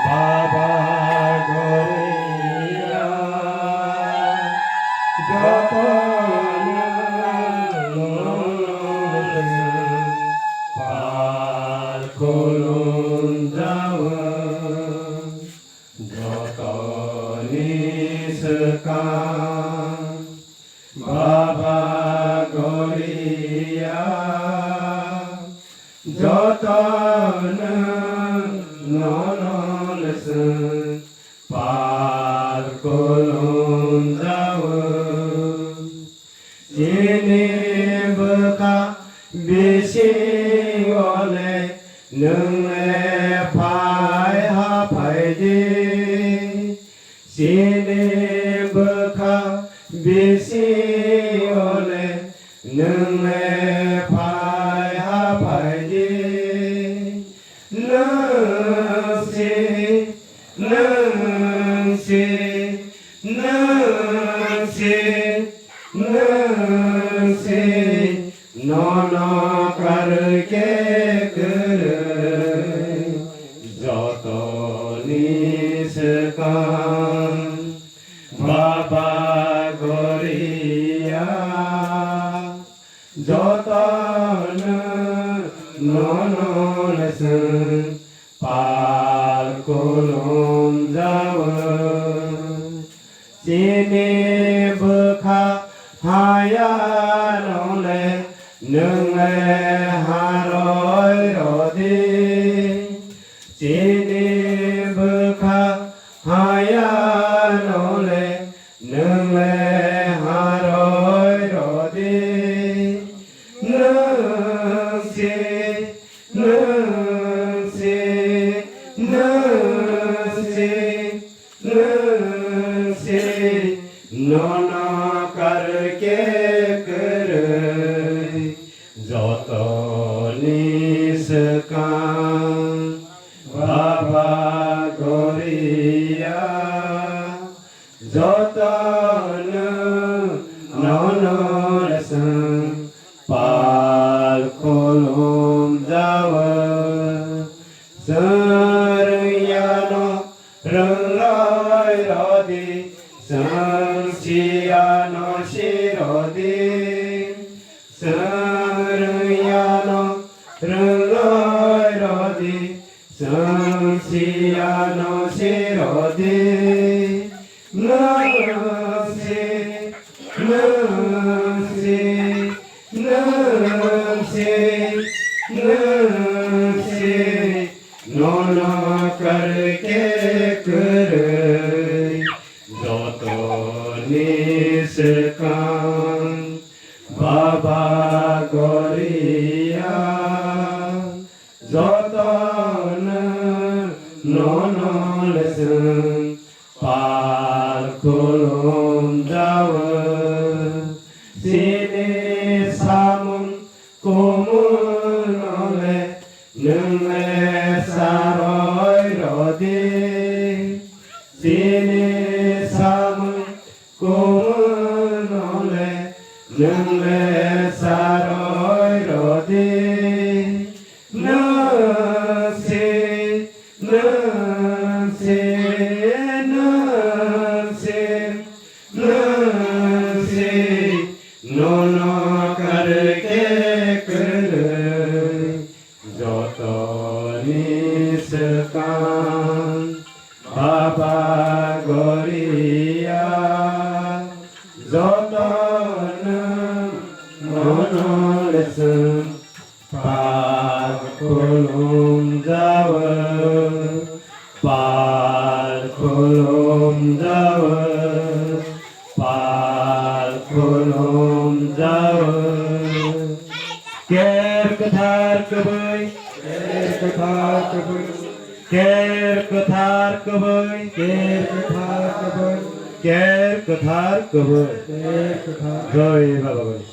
বাবা গরিয়া যত পার করুন যাও যত নিষ্কাম বাবা গরিয়া যত পার করুন যাও যিনি বকা বেশি গলে নोंने फाय हाफाय दे যিনি বকা বেশি গলে नोंने फाय हाफाय दे नोनो करके যত নিষ্কাম বাবা গরিয়া যত পার করুন যাও যিনি বখা হায়া নলে नोंने हारय रदि যিনি বখা হায়া নলে नोंने हारय रदि नोनो करके যত নিষ্কাম বাবা গরিয়া যত পার করুন যাও সরয়ানো রলয় রদি সংসিয়ানো শিরদি Sarayano Raloy Rodi Samsiano Sirodi Nasi Nasi Nasi Nasi Nono karke kare Joto niskam বাবা গরিয়া যত পার করুন যাও যিনি সামুন কুমুনলে নोंने সারয় রদে যিনি সামুন কুমুনলে नोंने सारय रदि नोनो करके যত নিষ্কাম বাবা গরিয়া যত পার করুন যাও পার করুন যাও পার করুন যাও কের কথার কবই কের কথার কবই কের কথার কবই কের কথার কবই কের কথার কবই জয় বাবা।